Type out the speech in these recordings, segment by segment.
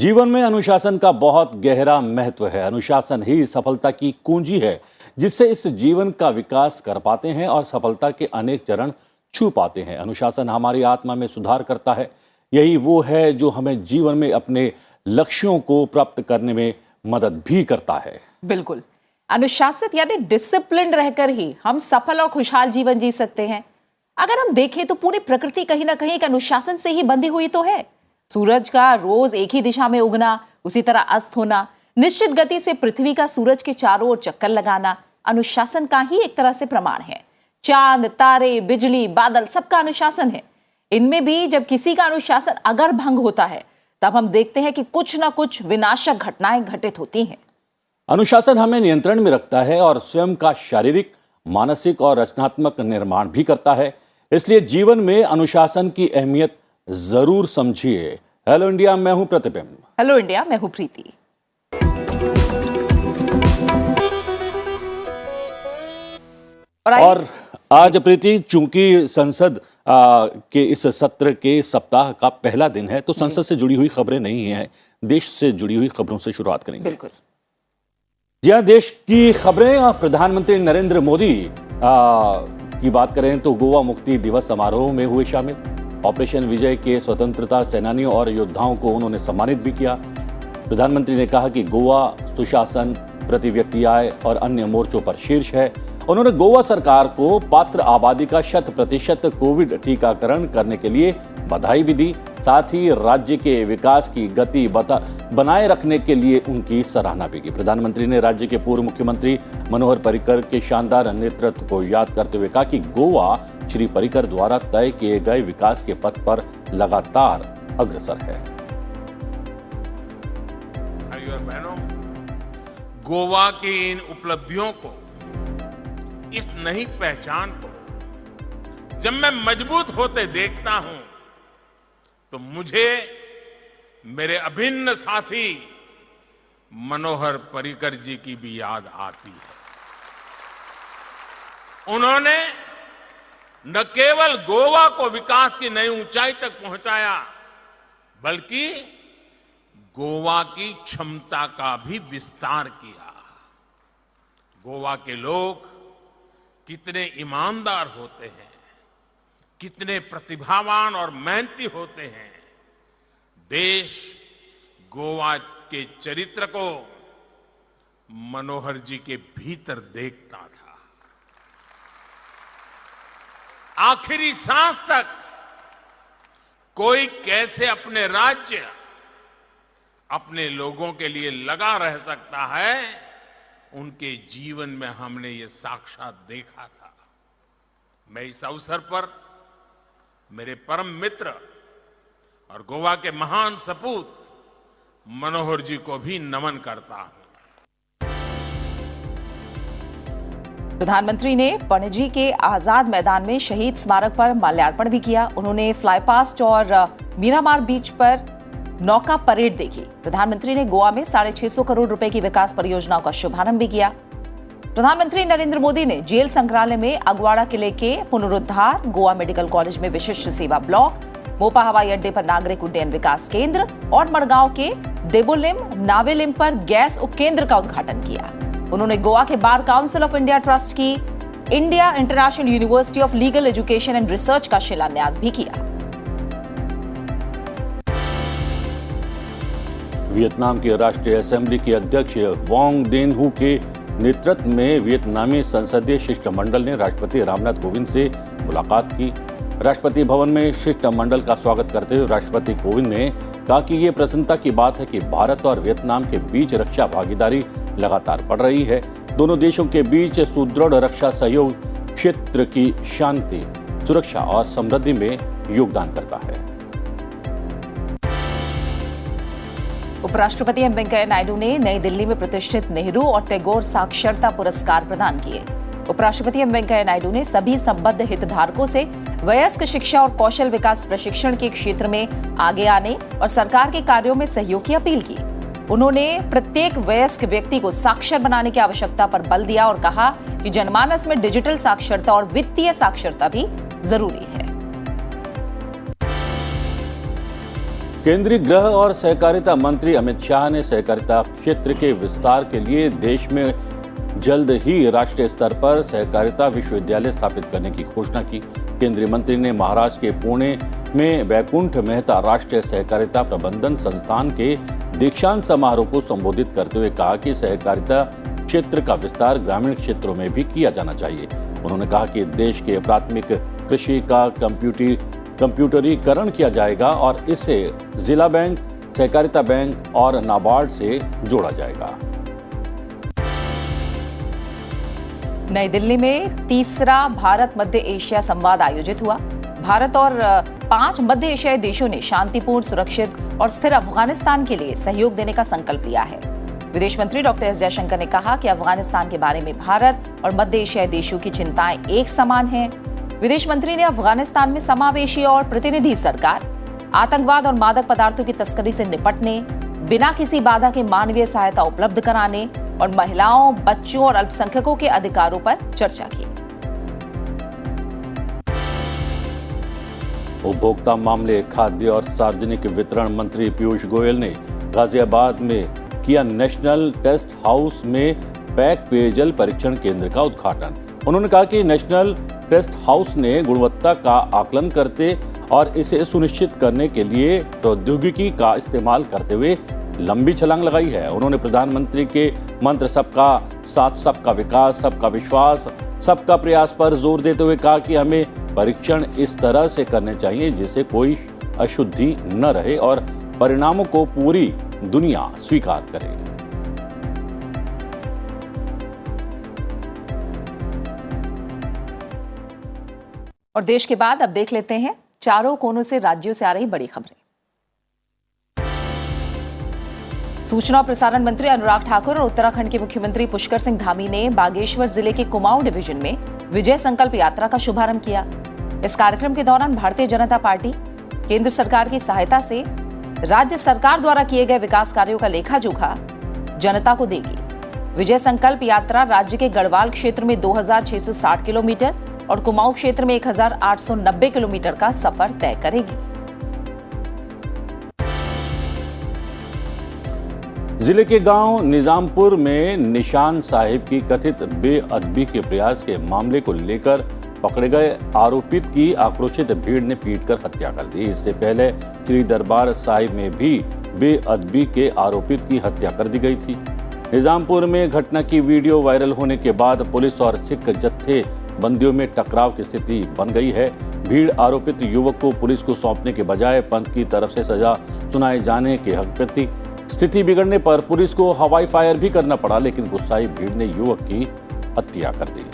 जीवन में अनुशासन का बहुत गहरा महत्व है। अनुशासन ही सफलता की कुंजी है, जिससे इस जीवन का विकास कर पाते हैं और सफलता के अनेक चरण छू पाते हैं। अनुशासन हमारी आत्मा में सुधार करता है। यही वो है जो हमें जीवन में अपने लक्ष्यों को प्राप्त करने में मदद भी करता है। बिल्कुल, अनुशासित यानी डिसिप्लिन रहकर ही हम सफल और खुशहाल जीवन जी सकते हैं। अगर हम देखें तो पूरी प्रकृति कहीं ना कहीं एक अनुशासन से ही बंधी हुई तो है। सूरज का रोज एक ही दिशा में उगना, उसी तरह अस्त होना, निश्चित गति से पृथ्वी का सूरज के चारों ओर चक्कर लगाना अनुशासन का ही एक तरह से प्रमाण है। चांद, तारे, बिजली, बादल, सबका अनुशासन है। इनमें भी जब किसी का अनुशासन अगर भंग होता है तब हम देखते हैं कि कुछ ना कुछ विनाशक घटनाएं घटित होती हैं। अनुशासन हमें नियंत्रण में रखता है और स्वयं का शारीरिक, मानसिक और रचनात्मक निर्माण भी करता है। इसलिए जीवन में अनुशासन की अहमियत जरूर समझिए। हेलो इंडिया, मैं हूं प्रतिबिंब। हेलो इंडिया, मैं हूं प्रीति। और आज प्रीति, चूंकि संसद के इस सत्र के सप्ताह का पहला दिन है, तो संसद से जुड़ी हुई खबरें नहीं हैं, देश से जुड़ी हुई खबरों से शुरुआत करेंगे। बिल्कुल जी हाँ, देश की खबरें। प्रधानमंत्री नरेंद्र मोदी की बात करें तो गोवा मुक्ति दिवस समारोह में हुए शामिल। ऑपरेशन विजय के स्वतंत्रता सेनानियों और योद्धाओं को उन्होंने सम्मानित भी किया। प्रधानमंत्री ने कहा कि गोवा सुशासन, प्रति व्यक्ति आय और अन्य मोर्चों पर शीर्ष है। उन्होंने गोवा सरकार को पात्र आबादी का 100% कोविड टीकाकरण करने के लिए बधाई भी दी। साथ ही राज्य के विकास की गति बनाए रखने के लिए उनकी सराहना भी की। प्रधानमंत्री ने राज्य के पूर्व मुख्यमंत्री मनोहर पर्रिकर के शानदार नेतृत्व को याद करते हुए कहा कि गोवा श्री पर्रिकर द्वारा तय किए गए विकास के पथ पर लगातार अग्रसर है। भाइयों और बहनों, गोवा की इन उपलब्धियों को, इस नई पहचान को जब मैं मजबूत होते देखता हूं तो मुझे मेरे अभिन्न साथी मनोहर पर्रिकर जी की भी याद आती है। उन्होंने न केवल गोवा को विकास की नई ऊंचाई तक पहुंचाया, बल्कि गोवा की क्षमता का भी विस्तार किया। गोवा के लोग कितने ईमानदार होते हैं, कितने प्रतिभावान और मेहनती होते हैं। देश गोवा के चरित्र को मनोहर जी के भीतर देखता था। आखिरी सांस तक कोई कैसे अपने राज्य, अपने लोगों के लिए लगा रह सकता है, उनके जीवन में हमने ये साक्षात देखा था। मैं इस अवसर पर मेरे परम मित्र और गोवा के महान सपूत मनोहर जी को भी नमन करता हूं। प्रधानमंत्री ने पणजी के आजाद मैदान में शहीद स्मारक पर माल्यार्पण भी किया। उन्होंने फ्लाईपास्ट और मीरामार बीच पर नौका परेड देखी। प्रधानमंत्री ने गोवा में 650 करोड़ रुपए की विकास परियोजनाओं का शुभारंभ भी किया। प्रधानमंत्री नरेंद्र मोदी ने जेल संग्रहालय में अगवाड़ा किले के पुनरुद्धार, गोवा मेडिकल कॉलेज में विशिष्ट सेवा ब्लॉक, मोपा हवाई अड्डे पर नागरिक उड्डयन विकास केंद्र और मडगांव के देबोलिम नावेलिम पर गैस उपकेंद्र का उद्घाटन किया। उन्होंने गोवा के Bar Council of India trust की India International University of Legal Education and Research का शिलान्यास भी किया। वियतनाम की राष्ट्रीय असेंबली के अध्यक्ष वोंग देन हू के नेतृत्व में वियतनामी संसदीय शिष्टमंडल ने राष्ट्रपति रामनाथ कोविंद से मुलाकात की। राष्ट्रपति भवन में शिष्टमंडल का स्वागत करते हुए राष्ट्रपति कोविंद ने कहा कि ये प्रसन्नता की बात है कि भारत और वियतनाम के बीच रक्षा भागीदारी लगातार बढ़ रही है। दोनों देशों के बीच सुदृढ़ रक्षा सहयोग क्षेत्र की शांति, सुरक्षा और समृद्धि में योगदान करता है। उपराष्ट्रपति एम वेंकैया नायडू ने नई दिल्ली में प्रतिष्ठित नेहरू और टैगोर साक्षरता पुरस्कार प्रदान किए। उपराष्ट्रपति एम वेंकैया नायडू ने सभी संबद्ध हितधारकों से वयस्क शिक्षा और कौशल विकास प्रशिक्षण के क्षेत्र में आगे आने और सरकार के कार्यों में सहयोग की अपील की। उन्होंने प्रत्येक वयस्क व्यक्ति को साक्षर बनाने की आवश्यकता पर बल दिया और कहा कि जनमानस में डिजिटल साक्षरता और वित्तीय साक्षरता भी जरूरी है। केंद्रीय गृह और सहकारिता मंत्री अमित शाह ने सहकारिता क्षेत्र के विस्तार के लिए देश में जल्द ही राष्ट्रीय स्तर पर सहकारिता विश्वविद्यालय स्थापित करने की घोषणा की। केंद्रीय मंत्री ने महाराष्ट्र के पुणे में वैकुंठ मेहता राष्ट्रीय सहकारिता प्रबंधन संस्थान के दीक्षांत समारोह को संबोधित करते हुए कहा कि सहकारिता क्षेत्र का विस्तार ग्रामीण क्षेत्रों में भी किया जाना चाहिए। उन्होंने कहा कि देश के प्राथमिक कृषि का कंप्यूटरीकरण किया जाएगा और इसे जिला बैंक, सहकारिता बैंक और नाबार्ड से जोड़ा जाएगा। नई दिल्ली में तीसरा भारत मध्य एशिया संवाद आयोजित हुआ। भारत और 5 मध्य एशियाई देशों ने शांतिपूर्ण, सुरक्षित और स्थिर अफगानिस्तान के लिए सहयोग देने का संकल्प लिया है। विदेश मंत्री डॉक्टर एस जयशंकर ने कहा कि अफगानिस्तान के बारे में भारत और मध्य एशियाई देशों की चिंताएं एक समान हैं। विदेश मंत्री ने अफगानिस्तान में समावेशी और प्रतिनिधि सरकार, आतंकवाद और मादक पदार्थों की तस्करी से निपटने, बिना किसी बाधा के मानवीय सहायता उपलब्ध कराने और महिलाओं, बच्चों और अल्पसंख्यकों के अधिकारों पर चर्चा की। उपभोक्ता मामले, खाद्य और सार्वजनिक वितरण मंत्री पीयूष गोयल ने गाजियाबाद में किया नेशनल टेस्ट हाउस में पैक पेयजल परीक्षण केंद्र का उद्घाटन। उन्होंने कहा कि नेशनल टेस्ट हाउस ने गुणवत्ता का आकलन करते और इसे सुनिश्चित करने के लिए प्रौद्योगिकी का इस्तेमाल करते हुए लंबी छलांग लगाई है। उन्होंने प्रधानमंत्री के मंत्र सबका साथ, सबका विकास, सबका विश्वास, सबका प्रयास पर जोर देते हुए कहा कि हमें परीक्षण इस तरह से करने चाहिए जिससे कोई अशुद्धि न रहे और परिणामों को पूरी दुनिया स्वीकार करे। और देश के बाद अब देख लेते हैं चारों कोनों से राज्यों से आ रही बड़ी खबरें। सूचना और प्रसारण मंत्री अनुराग ठाकुर और उत्तराखंड के मुख्यमंत्री पुष्कर सिंह धामी ने बागेश्वर जिले के कुमाऊं डिवीजन में विजय संकल्प यात्रा का शुभारंभ किया। इस कार्यक्रम के दौरान भारतीय जनता पार्टी केंद्र सरकार की सहायता से राज्य सरकार द्वारा किए गए विकास कार्यों का लेखा जोखा जनता को देगी। विजय संकल्प यात्रा राज्य के गढ़वाल क्षेत्र में 2660 किलोमीटर और कुमाऊं क्षेत्र में 1890 किलोमीटर का सफर तय करेगी। जिले के गांव निजामपुर में निशान साहिब की कथित बेअदबी के प्रयास के मामले को लेकर पकड़े गए आरोपित की आक्रोशित भीड़ ने पीटकर हत्या कर दी। इससे पहले श्री दरबार साहिब में भी बेअदबी के आरोपित की हत्या कर दी गई थी। निजामपुर में घटना की वीडियो वायरल होने के बाद पुलिस और सिख जत्थे बंदियों में टकराव की स्थिति बन गई है। भीड़ आरोपित युवक को पुलिस को सौंपने के बजाय पंथ की तरफ से सजा सुनाए जाने के हक पर थी। स्थिति बिगड़ने पर पुलिस को हवाई फायर भी करना पड़ा, लेकिन गुस्साई भीड़ ने युवक की हत्या कर दी।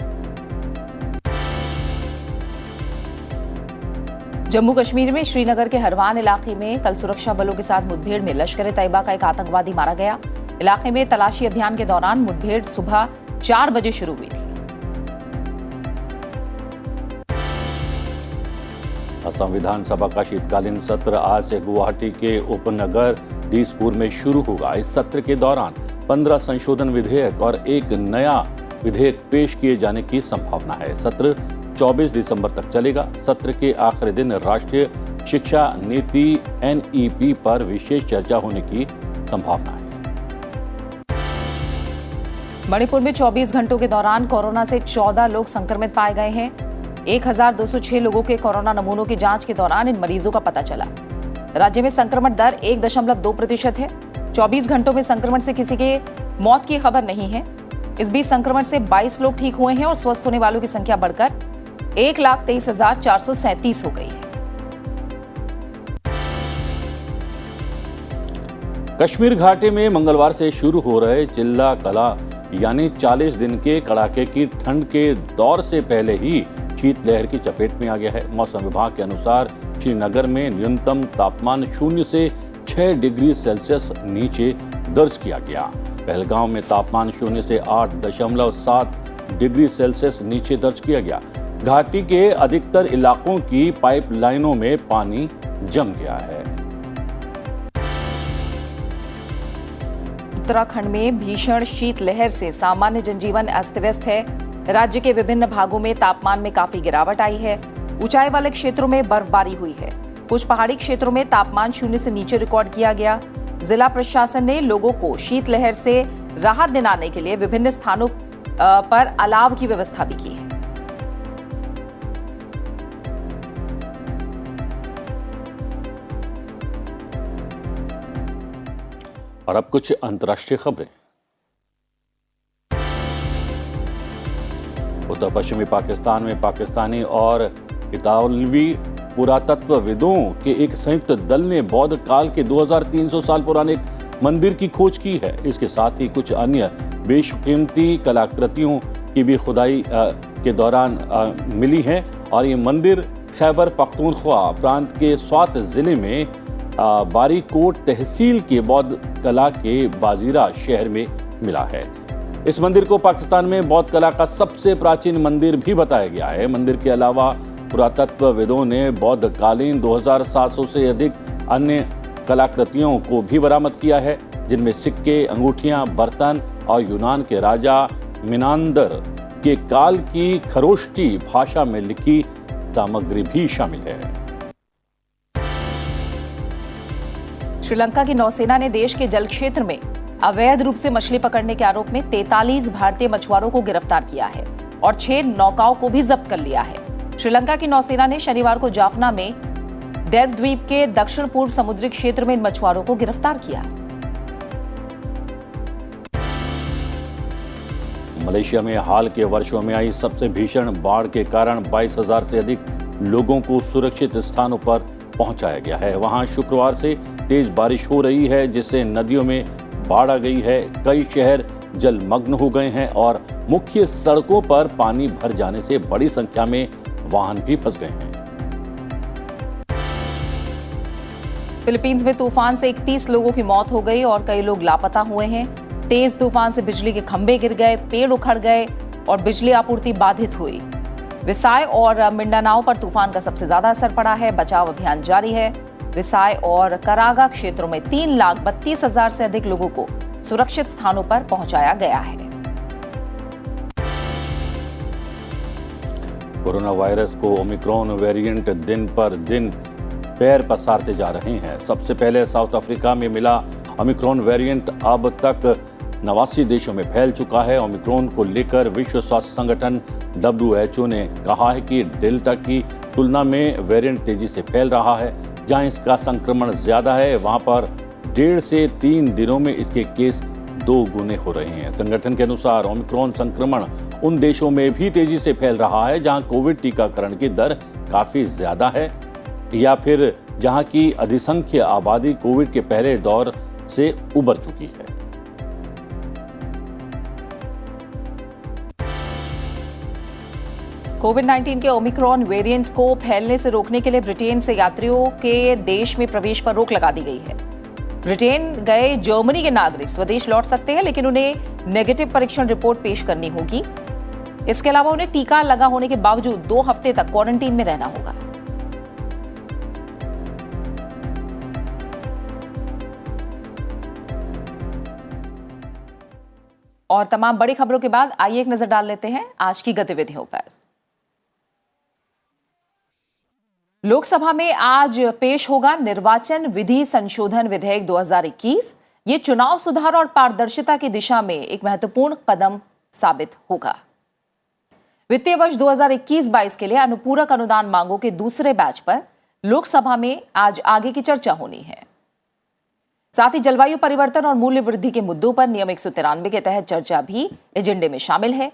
जम्मू कश्मीर में श्रीनगर के हरवान इलाके में कल सुरक्षा बलों के साथ मुठभेड़ में लश्कर-ए-तैयबा का एक आतंकवादी मारा गया। इलाके में तलाशी अभियान के दौरान मुठभेड़ सुबह 4 बजे शुरू हुई थी। असम विधानसभा का शीतकालीन सत्र आज से गुवाहाटी के उपनगर दिसपुर में शुरू होगा। इस सत्र के दौरान 15 संशोधन विधेयक और एक नया विधेयक पेश किए जाने की संभावना है। सत्र 24 दिसंबर तक चलेगा। सत्र के आखिरी दिन राष्ट्रीय शिक्षा नीति NEP पर विशेष चर्चा होने की संभावना है। मणिपुर में 24 घंटों के दौरान कोरोना से 14 लोग संक्रमित पाए गए हैं। 1206 लोगों के कोरोना नमूनों की जांच के दौरान इन मरीजों का पता चला। राज्य में संक्रमण दर 1.2% है। 24 घंटों में संक्रमण से किसी के मौत की खबर नहीं है। इस बीच संक्रमण से 22 लोग ठीक हुए हैं और स्वस्थ होने वालों की संख्या बढ़कर 1,23,437 हो गई है। कश्मीर घाटी में मंगलवार से शुरू हो रहे चिल्ला कला यानी 40 दिन के कड़ाके की ठंड के दौर से पहले ही शीतलहर की चपेट में आ गया है। मौसम विभाग के अनुसार श्रीनगर में न्यूनतम तापमान 0 से 6 डिग्री सेल्सियस नीचे दर्ज किया गया। पहलगांव में तापमान 0 से 8.7 डिग्री सेल्सियस नीचे दर्ज किया गया। घाटी के अधिकतर इलाकों की पाइपलाइनों में पानी जम गया है। उत्तराखंड में भीषण शीतलहर से सामान्य जनजीवन अस्त व्यस्त है। राज्य के विभिन्न भागों में तापमान में काफी गिरावट आई है। ऊंचाई वाले क्षेत्रों में बर्फबारी हुई है। कुछ पहाड़ी क्षेत्रों में तापमान 0 से नीचे रिकॉर्ड किया गया। जिला प्रशासन ने लोगों को शीतलहर से राहत दिलाने के लिए विभिन्न स्थानों पर अलाव की व्यवस्था भी की है। और अब कुछ अंतर्राष्ट्रीय खबरें। उत्तर पश्चिमी पाकिस्तान में पाकिस्तानी और इतालवी पुरातत्वविदों के एक संयुक्त दल ने बौद्ध काल के 2300 साल पुराने एक मंदिर की खोज की है। इसके साथ ही कुछ अन्य बेशकीमती कलाकृतियों की भी खुदाई के दौरान मिली है और ये मंदिर खैबर पख्तूनख्वा प्रांत के स्वात जिले में बारीकोट तहसील के बौद्ध कला के बाजीरा शहर में मिला है। इस मंदिर को पाकिस्तान में बौद्ध कला का सबसे प्राचीन मंदिर भी बताया गया है। मंदिर के अलावा पुरातत्वविदों ने बौद्ध कालीन 2700 से अधिक अन्य कलाकृतियों को भी बरामद किया है, जिनमें सिक्के, अंगूठियां, बर्तन और यूनान के राजा मिनांदर के काल की खरोष्टी भाषा में लिखी सामग्री भी शामिल है। श्रीलंका की नौसेना ने देश के जल क्षेत्र में अवैध रूप से मछली पकड़ने के आरोप में 43 भारतीय मछुआरों को गिरफ्तार किया है और 6 नौकाओं को भी जब्त कर लिया है। श्रीलंका की नौसेना ने शनिवार को जाफना में डेव द्वीप के दक्षिण पूर्व समुद्री क्षेत्र में इन मछुआरों को गिरफ्तार किया। मलेशिया में हाल के वर्षों में आई सबसे भीषण बाढ़ के कारण 22,000 से अधिक लोगों को सुरक्षित स्थानों पर पहुंचाया गया है। वहां शुक्रवार से तेज बारिश हो रही है, जिससे नदियों में बाढ़ आ गई है। कई शहर जलमग्न हो गए हैं और मुख्य सड़कों पर पानी भर जाने से बड़ी संख्या में वाहन भी फंस गए हैं। फिलीपींस में तूफान से 31 लोगों की मौत हो गई और कई लोग लापता हुए हैं। तेज तूफान से बिजली के खंभे गिर गए, पेड़ उखड़ गए और बिजली आपूर्ति बाधित हुई। विसाय और मिंडानाओ पर तूफान का सबसे ज्यादा असर पड़ा है। बचाव अभियान जारी है। विसाय और करागा क्षेत्रों में 3,32,000 से अधिक लोगों को सुरक्षित स्थानों पर पहुंचाया गया है। कोरोना वायरस को ओमिक्रॉन वेरिएंट दिन पर दिन पैर पसारते जा रहे हैं। सबसे पहले साउथ अफ्रीका में मिला ओमिक्रॉन वेरिएंट अब तक 89 देशों में फैल चुका है। ओमिक्रॉन को लेकर विश्व स्वास्थ्य संगठन WHO ने कहा है कि डेल्टा की तुलना में वेरिएंट तेजी से फैल रहा है। जहां इसका संक्रमण ज्यादा है, वहां पर 1.5 से 3 दिनों में इसके केस 2 गुने हो रहे हैं। संगठन के अनुसार ओमिक्रॉन संक्रमण उन देशों में भी तेजी से फैल रहा है जहां कोविड टीकाकरण की दर काफी ज्यादा है या फिर जहां की अधिसंख्य आबादी कोविड के पहले दौर से उबर चुकी है। कोविड-19 के ओमिक्रॉन वेरिएंट को फैलने से रोकने के लिए ब्रिटेन से यात्रियों के देश में प्रवेश पर रोक लगा दी गई है। ब्रिटेन गए जर्मनी के नागरिक स्वदेश लौट सकते हैं, लेकिन उन्हें नेगेटिव परीक्षण रिपोर्ट पेश करनी होगी। इसके अलावा उन्हें टीका लगा होने के बावजूद 2 हफ्ते तक क्वारंटीन में रहना होगा। और तमाम बड़ी खबरों के बाद आइए एक नजर डाल लेते हैं आज की गतिविधियों पर। लोकसभा में आज पेश होगा निर्वाचन विधि संशोधन विधेयक 2021। ये चुनाव सुधार और पारदर्शिता की दिशा में एक महत्वपूर्ण कदम साबित होगा। वित्तीय वर्ष 2021-22 के लिए अनुपूरक अनुदान मांगों के दूसरे बैच पर लोकसभा में आज आगे की चर्चा होनी है। साथ ही जलवायु परिवर्तन और मूल्य वृद्धि के मुद्दों पर नियम 193 के तहत चर्चा भी एजेंडे में शामिल है।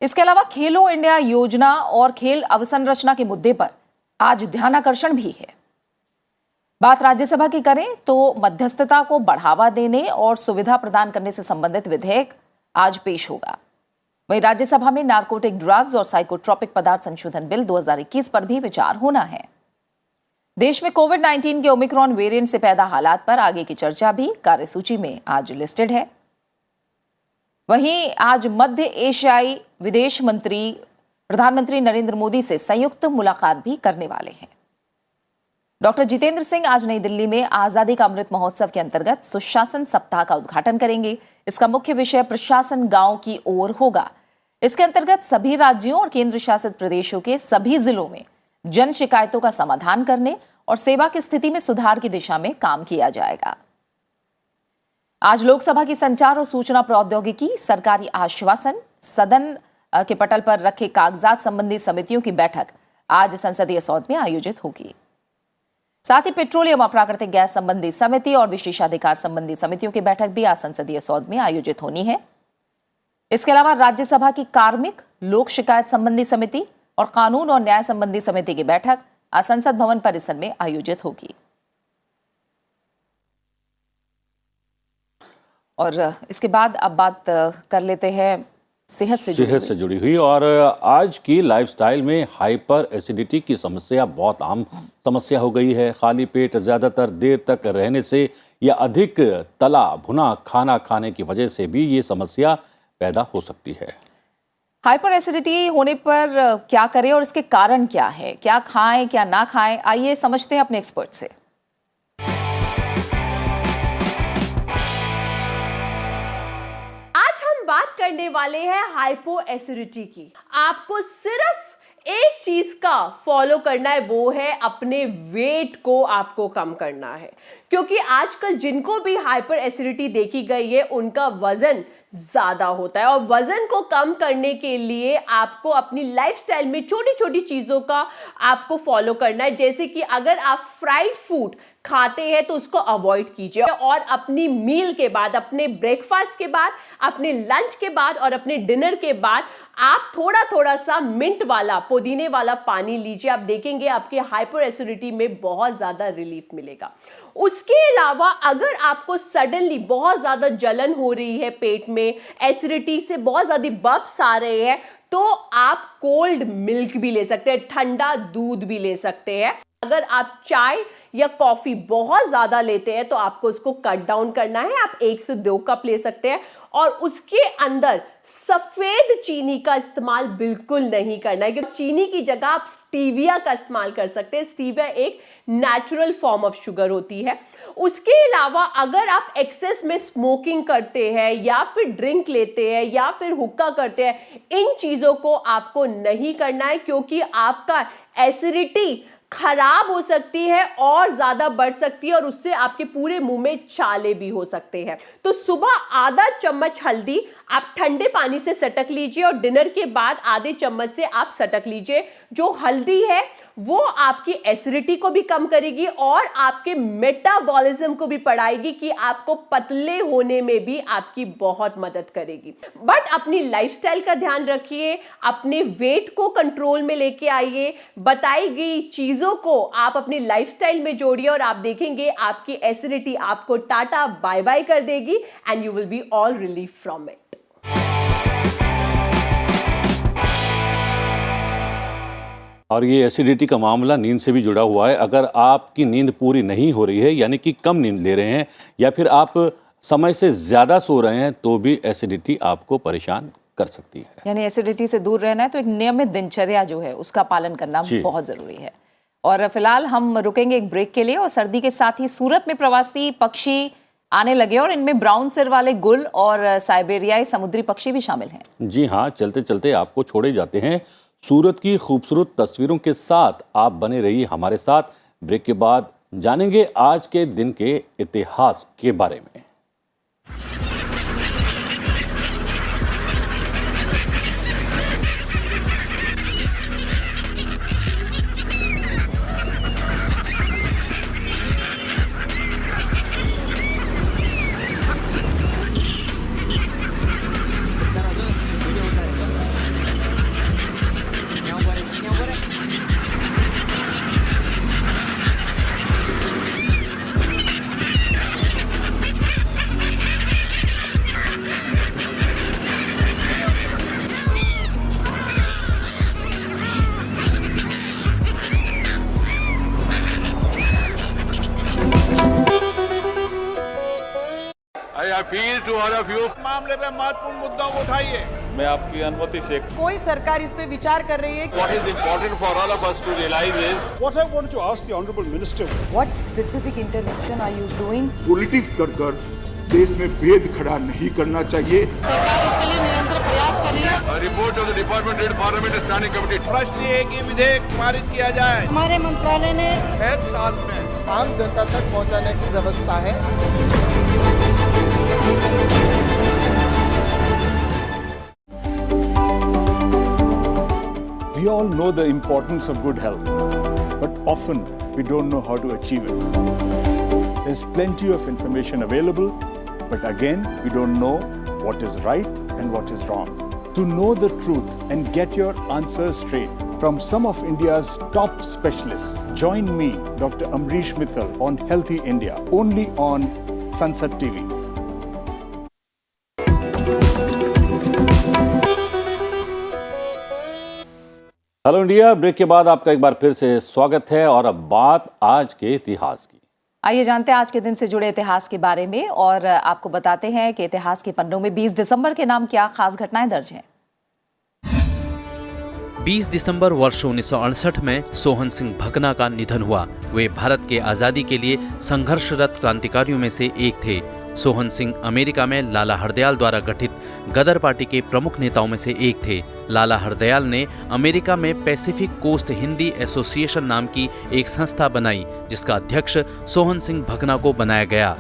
इसके अलावा खेलो इंडिया योजना और खेल अवसंरचना के मुद्दे पर आज ध्यानाकर्षण भी है। बात राज्यसभा की करें तो मध्यस्थता को बढ़ावा देने और सुविधा प्रदान करने से संबंधित विधेयक आज पेश होगा। वहीं राज्यसभा में नारकोटिक ड्रग्स और साइकोट्रोपिक पदार्थ संशोधन बिल 2021 पर भी विचार होना है। देश में कोविड-19 के ओमिक्रॉन वेरिएंट से पैदा हालात पर आगे की चर्चा भी कार्यसूची में आज लिस्टेड है। वहीं आज मध्य एशियाई विदेश मंत्री प्रधानमंत्री नरेंद्र मोदी से संयुक्त मुलाकात भी करने वाले हैं। डॉक्टर जितेंद्र सिंह आज नई दिल्ली में आजादी का अमृत महोत्सव के अंतर्गत सुशासन सप्ताह का उद्घाटन करेंगे। इसका मुख्य विषय प्रशासन गांव की ओर होगा। इसके अंतर्गत सभी राज्यों और केंद्र शासित प्रदेशों के सभी जिलों में जन शिकायतों का समाधान करने और सेवा की स्थिति में सुधार की दिशा में काम किया जाएगा। आज लोकसभा की संचार और सूचना प्रौद्योगिकी, सरकारी आश्वासन, सदन के पटल पर रखे कागजात संबंधी समितियों की बैठक आज संसदीय सौध में आयोजित होगी। साथ ही पेट्रोलियम और प्राकृतिक गैस संबंधी समिति और विशेषाधिकार संबंधी समितियों की बैठक भी आज संसदीय सौध में आयोजित होनी है। इसके अलावा राज्यसभा की कार्मिक, लोक शिकायत संबंधी समिति और कानून और न्याय संबंधी समिति की बैठक आज संसद भवन परिसर में आयोजित होगी। और इसके बाद अब बात कर लेते हैं सेहत से जुड़ी हुई। और आज की लाइफस्टाइल में हाइपर एसिडिटी की समस्या बहुत आम समस्या हो गई है। खाली पेट ज़्यादातर देर तक रहने से या अधिक तला भुना खाना खाने की वजह से भी ये समस्या पैदा हो सकती है। हाइपर एसिडिटी होने पर क्या करें और इसके कारण क्या है, क्या खाएं क्या ना खाएं, आइए समझते हैं अपने एक्सपर्ट से। बात करने वाले हैं हाइपो एसिडिटी की। आपको सिर्फ एक चीज का फॉलो करना है, वो है अपने वेट को आपको कम करना है। क्योंकि आजकल जिनको भी हाइपर एसिडिटी देखी गई है उनका वजन ज्यादा होता है, और वजन को कम करने के लिए आपको अपनी लाइफस्टाइल में छोटी छोटी चीजों का आपको फॉलो करना है। जैसे कि अगर आप फ्राइड फूड खाते हैं तो उसको अवॉइड कीजिए, और अपनी मील के बाद, अपने ब्रेकफास्ट के बाद, अपने लंच के बाद और अपने डिनर के बाद आप थोड़ा थोड़ा सा मिंट वाला, पुदीने वाला पानी लीजिए। आप देखेंगे आपके हाइपर एसिडिटी में बहुत ज्यादा रिलीफ मिलेगा। उसके अलावा अगर आपको सडनली बहुत ज्यादा जलन हो रही है पेट में, एसिडिटी से बहुत ज्यादा बब्स आ रहे हैं, तो आप कोल्ड मिल्क भी ले सकते हैं, ठंडा दूध भी ले सकते हैं। अगर आप चाय या कॉफी बहुत ज्यादा लेते हैं तो आपको उसको कट डाउन करना है। आप 1 से 2 कप ले सकते हैं, और उसके अंदर सफेद चीनी का इस्तेमाल बिल्कुल नहीं करना है, क्योंकि चीनी की जगह आप स्टीविया का इस्तेमाल कर सकते हैं। स्टीविया एक नेचुरल फॉर्म ऑफ शुगर होती है। उसके अलावा अगर आप एक्सेस में स्मोकिंग करते हैं या फिर ड्रिंक लेते हैं या फिर हुक्का करते हैं, इन चीजों को आपको नहीं करना है, क्योंकि आपका एसिडिटी खराब हो सकती है और ज्यादा बढ़ सकती है, और उससे आपके पूरे मुंह में छाले भी हो सकते हैं। तो सुबह आधा चम्मच हल्दी आप ठंडे पानी से सटक लीजिए, और डिनर के बाद आधे चम्मच से आप सटक लीजिए। जो हल्दी है वो आपकी एसिडिटी को भी कम करेगी और आपके मेटाबॉलिज्म को भी बढ़ाएगी, कि आपको पतले होने में भी आपकी बहुत मदद करेगी। बट अपनी लाइफस्टाइल का ध्यान रखिए, अपने वेट को कंट्रोल में लेके आइए, बताई गई चीजों को आप अपनी लाइफस्टाइल में जोड़िए, और आप देखेंगे आपकी एसिडिटी आपको टाटा बाय बाय कर देगी, and you will be all relief from it. और ये एसिडिटी का मामला नींद से भी जुड़ा हुआ है। अगर आपकी नींद पूरी नहीं हो रही है, यानी कि कम नींद ले रहे हैं, या फिर आप समय से ज़्यादा सो रहे हैं, तो भी एसिडिटी आपको परेशान कर सकती है। यानी एसिडिटी से दूर रहना है तो एक नियमित दिनचर्या जो है उसका पालन करना बहुत ज़रूरी है। और फिलहाल हम रुकेंगे एक ब्रेक के लिए, और सर्दी के साथ ही सूरत में प्रवासी पक्षी आने लगे, और इनमें ब्राउन सिर वाले गुल और साइबेरियाई समुद्री पक्षी भी शामिल हैं। जी हाँ, चलते चलते आपको छोड़े जाते हैं सूरत की खूबसूरत तस्वीरों के साथ। आप बने रहिए हमारे साथ। ब्रेक के बाद जानेंगे आज के दिन के इतिहास के बारे में। Appeal to all of you, मामले पे महत्वपूर्ण मुद्दों को उठाइए। मैं आपकी अनुमति से कोई सरकार इस पे विचार कर रही है। What is important for all of us to realize is what I want to ask the honorable minister. What specific intervention are you doing? Politics कर देश में भेद खड़ा नहीं करना चाहिए। सरकार इसके लिए निरंतर प्रयास कर report of the department red parliament standing committee. प्रश्न ये है कि विधेयक पारित किया जाए। हमारे मंत्रालय ने 6 साल में आम जनता तक पहुंचाने की व्यवस्था है। We all know the importance of good health, but often we don't know how to achieve it. There's plenty of information available, but again, we don't know what is right and what is wrong. To know the truth and get your answers straight from some of India's top specialists, join me, Dr. Amrish Mithal, on Healthy India, only on Sunset TV. Hello India, break के बाद आपका एक बार फिर से स्वागत है और अब बात आज के इतिहास की। आइए जानते हैं आज के दिन से जुड़े इतिहास के बारे में और आपको बताते हैं कि इतिहास के पन्नों में 20 दिसंबर के नाम क्या खास घटनाएं दर्ज हैं। 20 दिसंबर वर्ष 1968 में सोहन सिंह भकना का निधन हुआ। वे भारत के आजादी के लिए संघर्षरत क्रांतिकारियों में से एक थे। सोहन सिंह अमेरिका में लाला हरदयाल द्वारा गठित गदर पार्टी के प्रमुख नेताओं में से एक थे। लाला हरदयाल ने अमेरिका में पैसिफिक कोस्ट हिंदी एसोसिएशन नाम की एक संस्था बनाई, जिसका अध्यक्ष सोहन सिंह भकना को बनाया गया।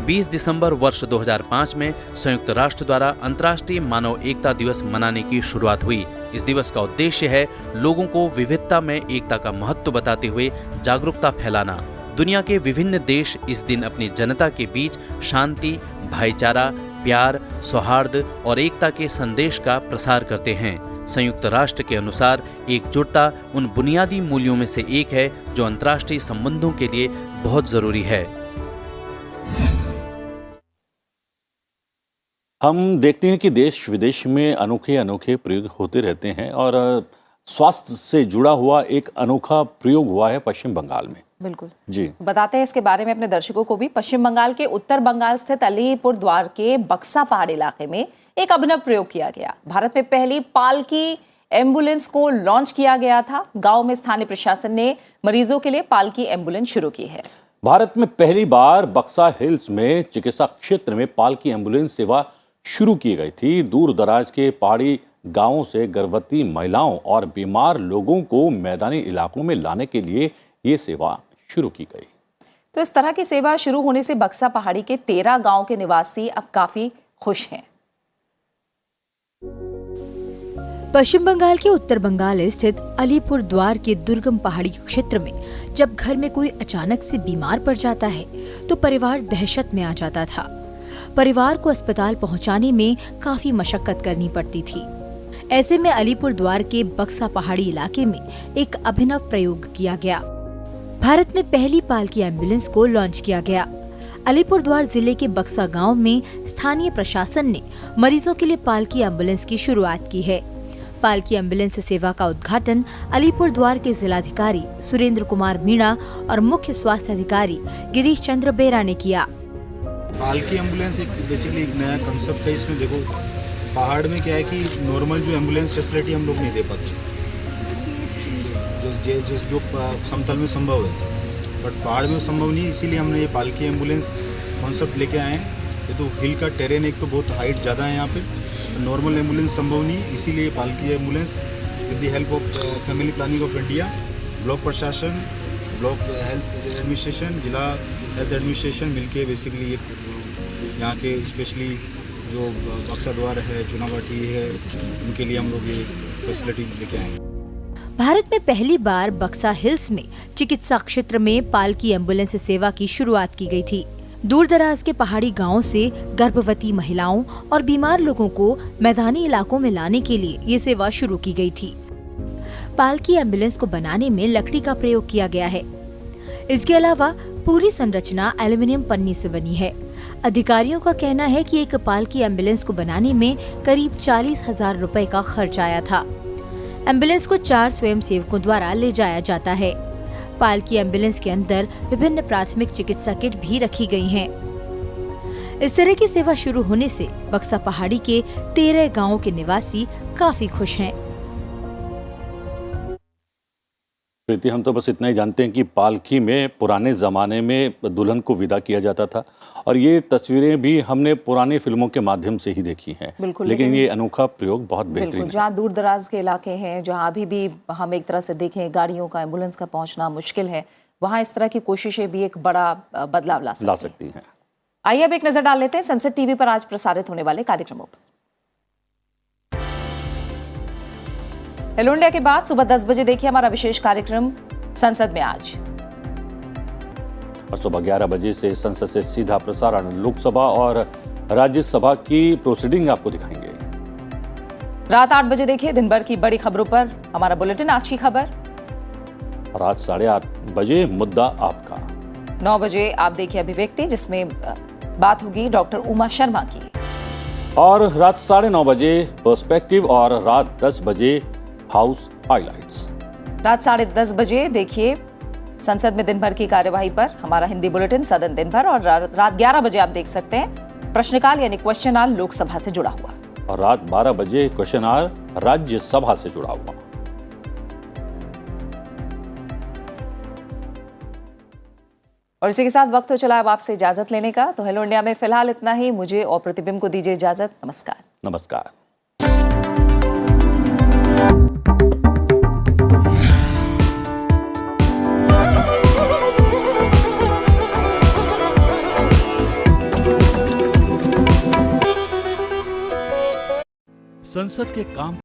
20 दिसंबर वर्ष 2005 में संयुक्त राष्ट्र द्वारा अंतर्राष्ट्रीय मानव एकता दिवस मनाने की शुरुआत हुई। इस दिवस का उद्देश्य है लोगों को विविधता में एकता का महत्व बताते हुए जागरूकता फैलाना। दुनिया के विभिन्न देश इस दिन अपनी जनता के बीच शांति, भाईचारा, प्यार, सौहार्द और एकता के संदेश का प्रसार करते हैं। संयुक्त राष्ट्र के अनुसार एकजुटता उन बुनियादी मूल्यों में से एक है जो अंतर्राष्ट्रीय संबंधों के लिए बहुत जरूरी है। हम देखते हैं कि देश विदेश में अनोखे अनोखे प्रयोग होते रहते हैं और स्वास्थ्य से जुड़ा हुआ एक अनोखा प्रयोग हुआ है पश्चिम बंगाल में। बिल्कुल जी, बताते हैं इसके बारे में अपने दर्शकों को भी। पश्चिम बंगाल के उत्तर बंगाल स्थित अलीपुर द्वार के बक्सा पहाड़ी इलाके में एक अभिनव प्रयोग किया गया। भारत में पहली पालकी एम्बुलेंस को लॉन्च किया गया था। गांव में स्थानीय प्रशासन ने मरीजों के लिए पालकी एम्बुलेंस शुरू की है। भारत में पहली बार बक्सा हिल्स में चिकित्सा क्षेत्र में पालकी एम्बुलेंस सेवा शुरू की गई थी। दूर दराज के पहाड़ी गांवों से गर्भवती महिलाओं और बीमार लोगों को मैदानी इलाकों में लाने के लिए ये सेवा शुरू की गई। तो इस तरह की सेवा शुरू होने से बक्सा पहाड़ी के 13 गांव के निवासी अब काफी खुश हैं। पश्चिम बंगाल के उत्तर बंगाल स्थित अलीपुर द्वार के दुर्गम पहाड़ी क्षेत्र में जब घर में कोई अचानक से बीमार पड़ जाता है तो परिवार दहशत में आ जाता था। परिवार को अस्पताल पहुंचाने में काफी मशक्कत करनी पड़ती थी। ऐसे में अलीपुर द्वार के बक्सा पहाड़ी इलाके में एक अभिनव प्रयोग किया गया। भारत में पहली पालकी एम्बुलेंस को लॉन्च किया गया। अलीपुर द्वार जिले के बक्सा गांव में स्थानीय प्रशासन ने मरीजों के लिए पालकी एम्बुलेंस की शुरुआत की है। पालकी एम्बुलेंस सेवा का उद्घाटन अलीपुर द्वार के जिलाधिकारी सुरेंद्र कुमार मीणा और मुख्य स्वास्थ्य अधिकारी गिरीश चंद्र बेरा ने किया। पालकी एम्बुलेंस एक बेसिकली एक नया कंसेप्ट है। इसमें देखो पहाड़ में क्या है कि नॉर्मल जो एम्बुलेंस फैसिलिटी हम लोग नहीं दे पाते, जो समतल में संभव है, बट पहाड़ में संभव नहीं। इसीलिए हमने ये पालकी एम्बुलेंस कॉन्सेप्ट लेके आए हैं। ये तो हिल का टेरेन, एक तो बहुत हाइट ज़्यादा है यहाँ पे, तो नॉर्मल एम्बुलेंस संभव नहीं। इसीलिए पालकी ambulance with the help of family planning of India, block प्रशासन, ब्लॉक हेल्थ एडमिनिस्ट्रेशन, जिला हेल्थ एडमिनिस्ट्रेशन मिलके बेसिकली यहाँ के स्पेशली जो बक्सा द्वार है, चुनावाटी है, उनके लिए हम लोग ये फैसिलिटी लेके आए हैं। भारत में पहली बार बक्सा हिल्स में चिकित्सा क्षेत्र में पालकी एम्बुलेंस सेवा की शुरुआत की गई थी। दूर दराज के पहाड़ी गांवों से गर्भवती महिलाओं और बीमार लोगों को मैदानी इलाकों में लाने के लिए ये सेवा शुरू की गई थी। पालकी एम्बुलेंस को बनाने में लकड़ी का प्रयोग किया गया है। इसके अलावा पूरी संरचना एल्युमिनियम पन्नी से बनी है। अधिकारियों का कहना है कि एक पालकी एम्बुलेंस को बनाने में करीब 40,000 रुपए का खर्च आया था। एम्बुलेंस को 4 स्वयंसेवकों द्वारा ले जाया जाता है। पालकी एम्बुलेंस के अंदर विभिन्न प्राथमिक चिकित्सा किट भी रखी गई हैं। इस तरह की सेवा शुरू होने से बक्सा पहाड़ी के 13 गांवों के निवासी काफी खुश हैं। प्रीति, हम तो बस इतना ही जानते हैं कि पालकी में पुराने ज़माने में दुल्हन को विदा किया जाता था और ये तस्वीरें भी हमने पुरानी फिल्मों के माध्यम से ही देखी हैं। बिल्कुल, लेकिन ये अनोखा प्रयोग बहुत बेहतरीन बिल्कुल, है। जहाँ दूर दराज के इलाके हैं, जहाँ अभी भी हम एक तरह से देखें गाड़ियों का, एम्बुलेंस का पहुंचना मुश्किल है, वहाँ इस तरह की कोशिशें भी एक बड़ा बदलाव ला सकती हैं। आइए अब एक नजर डाल लेते हैं संसद टीवी पर आज प्रसारित होने वाले कार्यक्रमों पर। हेलो इंडिया के बाद सुबह 10 बजे देखिए हमारा विशेष कार्यक्रम संसद में आज, और सुबह 11 बजे से संसद से सीधा प्रसारण लोकसभा और राज्यसभा की प्रोसीडिंग आपको दिखाएंगे। रात 8 बजे देखिए दिन भर की बड़ी खबरों पर हमारा बुलेटिन आज की खबर। रात 8:30 बजे मुद्दा आपका। 9 बजे आप देखिए अभिव्यक्ति, जिसमें बात होगी डॉक्टर उमा शर्मा की। और रात 9:30 बजे पर्सपेक्टिव और रात 10 बजे हाउस हाइलाइट्स। रात 10:30 बजे देखिए संसद में दिन भर की कार्यवाही पर हमारा हिंदी बुलेटिन सदन दिन भर। और रात 11 बजे आप देख सकते हैं प्रश्नकाल यानी क्वेश्चन आवर लोकसभा से जुड़ा हुआ। और रात 12 बजे क्वेश्चन आवर राज्यसभा से जुड़ा हुआ। और इसी के साथ वक्त हो चला अब आपसे इजाजत लेने का। तो हेलो इंडिया में फिलहाल इतना ही। मुझे और प्रतिबिंब को दीजिए इजाजत। नमस्कार। नमस्कार। संसद के काम